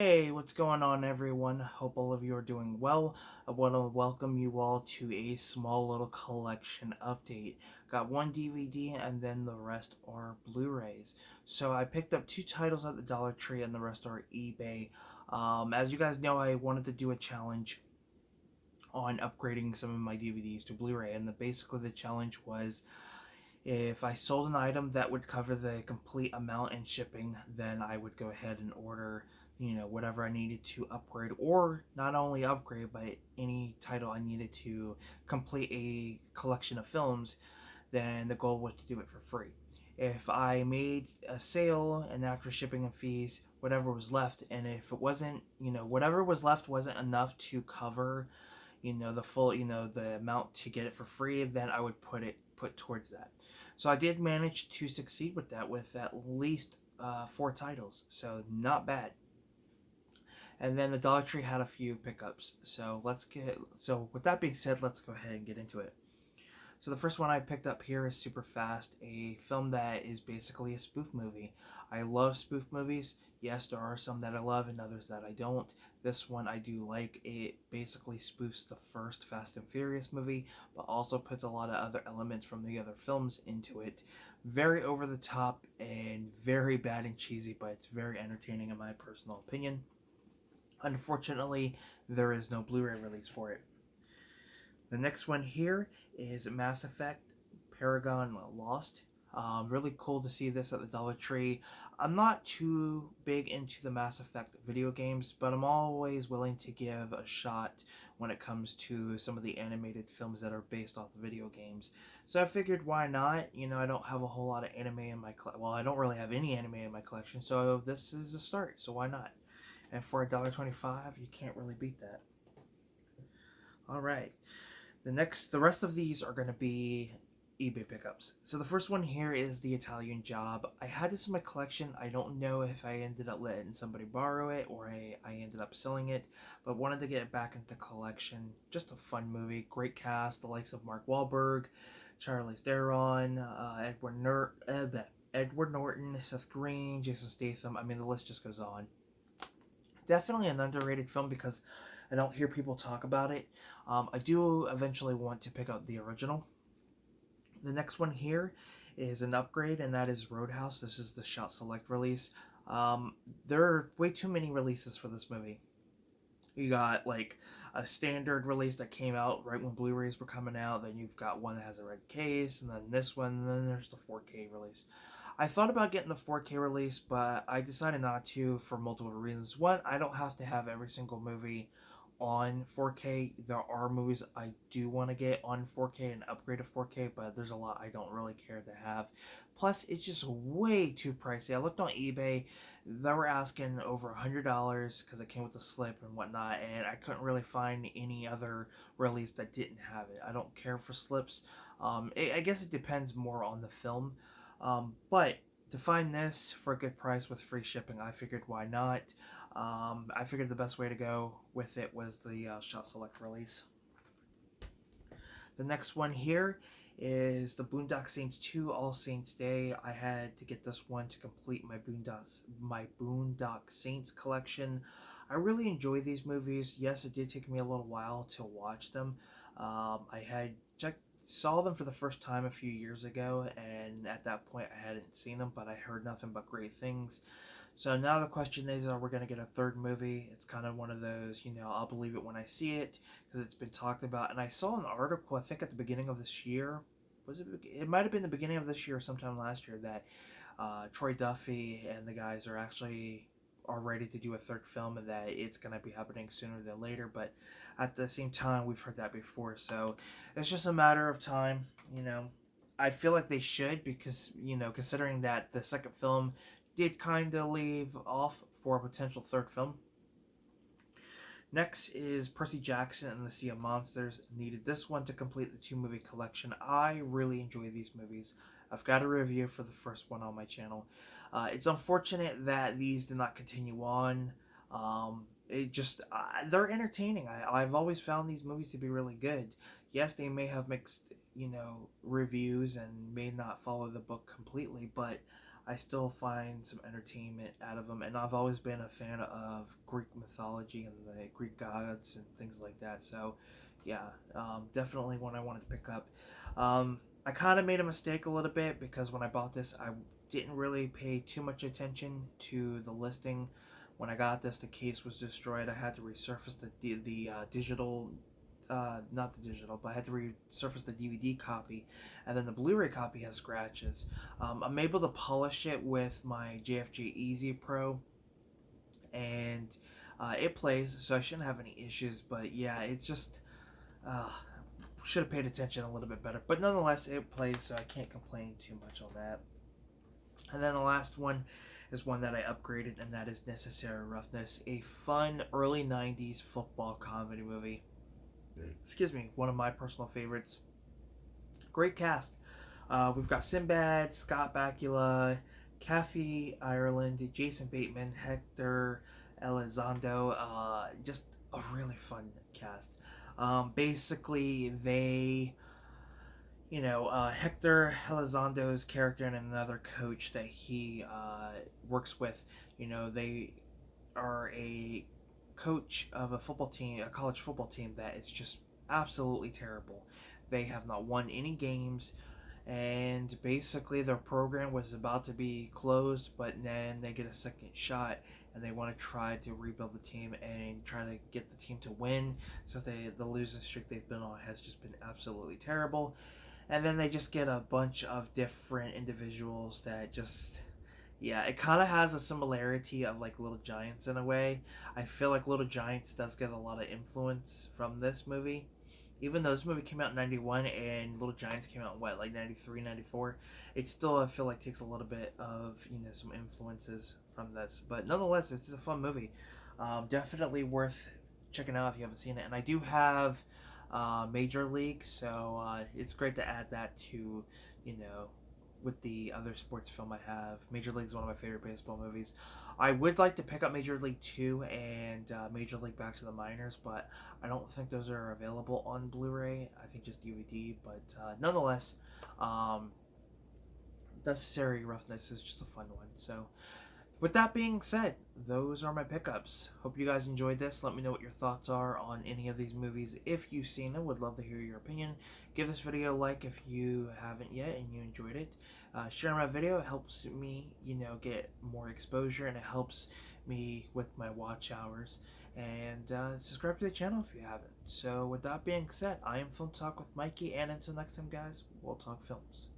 Hey, what's going on, everyone? Hope all of you are doing well. I want to welcome you all to a small little collection update. Got one DVD and then the rest are Blu-rays. So I picked up two titles at the Dollar Tree and the rest are eBay. As you guys know, I wanted to do a challenge on upgrading some of my DVDs to Blu-ray, and basically the challenge was if I sold an item that would cover the complete amount and shipping, then I would go ahead and order, whatever I needed to upgrade, or not only upgrade, but any title I needed to complete a collection of films, then the goal was to do it for free. If I made a sale and after shipping and fees, whatever was left, and if it wasn't, whatever was left wasn't enough to cover, the full, the amount to get it for free, then I would put towards that. So I did manage to succeed with that with at least four titles, so not bad. And then the Dollar Tree had a few pickups. So with that being said, let's go ahead and get into it. So the first one I picked up here is Super Fast, a film that is basically a spoof movie. I love spoof movies. Yes, there are some that I love and others that I don't. This one I do like. It basically spoofs the first Fast and Furious movie, but also puts a lot of other elements from the other films into it. Very over the top and very bad and cheesy, but it's very entertaining in my personal opinion. Unfortunately, there is no Blu-ray release for it. The next one here is Mass Effect Paragon Lost. Really cool to see this at the Dollar Tree. I'm not too big into the Mass Effect video games, but I'm always willing to give a shot when it comes to some of the animated films that are based off the video games. So I figured, why not? I don't have a whole lot of anime in my well, I don't really have any anime in my collection, so this is a start. So why not? And for $1.25, you can't really beat that. All right. The rest of these are going to be eBay pickups. So the first one here is the Italian Job. I had this in my collection. I don't know if I ended up letting somebody borrow it or I ended up selling it, but wanted to get it back into collection. Just a fun movie, great cast, the likes of Mark Wahlberg, Charlize Theron, Edward Norton, Seth Green, Jason Statham. I mean, the list just goes on. Definitely an underrated film because I don't hear people talk about it. I do eventually want to pick up the original. The next one here is an upgrade, and that is Roadhouse. This is the Shout Select release. There are way too many releases for this movie. You got like a standard release that came out right when Blu-rays were coming out. Then you've got one that has a red case, and then this one, and then there's the 4K release. I thought about getting the 4K release, but I decided not to for multiple reasons. One, I don't have to have every single movie on 4K. There are movies I do want to get on 4K and upgrade to 4K, but there's a lot I don't really care to have. Plus, it's just way too pricey. I looked on eBay, they were asking over $100 because it came with the slip and whatnot, and I couldn't really find any other release that didn't have it. I don't care for slips. I guess it depends more on the film. But to find this for a good price with free shipping, I figured why not. I figured the best way to go with it was the Shot Select release. The next one here is the Boondock Saints 2 All Saints Day. I had to get this one to complete my Boondock Saints collection. I really enjoy these movies. Yes, it did take me a little while to watch them. I had saw them for the first time a few years ago, and at that point I hadn't seen them, but I heard nothing but great things. So now the question is, are we going to get a third movie? It's kind of one of those, I'll believe it when I see it because it's been talked about. And I saw an article, I think at the beginning of this year, it might have been the beginning of this year or sometime last year, that Troy Duffy and the guys are ready to do a third film, and that it's going to be happening sooner than later. But at the same time, we've heard that before, so it's just a matter of time. I feel like they should, because considering that the second film did kind of leave off for a potential third film. Next is Percy Jackson and the Sea of Monsters. Needed this one to complete the 2-movie collection. I really enjoy these movies. I've got a review for the first one on my channel. It's unfortunate that these did not continue on. They're entertaining. I've always found these movies to be really good. Yes, they may have mixed, reviews and may not follow the book completely, but I still find some entertainment out of them, and I've always been a fan of Greek mythology and the Greek gods and things like that. So, yeah, definitely one I wanted to pick up. I kind of made a mistake a little bit because when I bought this, I didn't really pay too much attention to the listing. When I got this, the case was destroyed. I had to resurface the digital, not the digital, but I had to resurface the DVD copy, and then the Blu-ray copy has scratches. I'm able to polish it with my JFG Easy Pro, and it plays, so I shouldn't have any issues. But yeah, it's just uh, should have paid attention a little bit better. But nonetheless, it plays, so I can't complain too much on that. And then the last one is one that I upgraded, and that is Necessary Roughness, a fun early 90s football comedy movie. Excuse me, one of my personal favorites. Great cast. We've got Sinbad, Scott Bakula, Kathy Ireland, Jason Bateman, Hector Elizondo. Just a really fun cast. Basically, Hector Elizondo's character and another coach that he works with, they are a coach of a football team, a college football team that is just absolutely terrible. They have not won any games, and basically their program was about to be closed, but then they get a second shot and they want to try to rebuild the team and try to get the team to win, since the losing streak they've been on has just been absolutely terrible. And then they just get a bunch of different individuals that just, yeah, it kind of has a similarity of like Little Giants in a way. I feel like Little Giants does get a lot of influence from this movie, even though this movie came out in 91 and Little Giants came out in what, like 93, 94. It still, I feel like, takes a little bit of, some influences from this, but nonetheless it's a fun movie. Definitely worth checking out if you haven't seen it. And I do have Major League, so it's great to add that to, with the other sports film I have. Major League is one of my favorite baseball movies. I would like to pick up Major League 2 and Major League Back to the Minors, but I don't think those are available on Blu-ray. I think just DVD, but nonetheless, Necessary Roughness is just a fun one. So with that being said, those are my pickups. Hope you guys enjoyed this. Let me know what your thoughts are on any of these movies if you've seen them. Would love to hear your opinion. Give this video a like if you haven't yet and you enjoyed it. Share my video. It helps me, get more exposure, and it helps me with my watch hours. And subscribe to the channel if you haven't. So with that being said, I am Film Talk with Mikey, and until next time, guys, we'll talk films.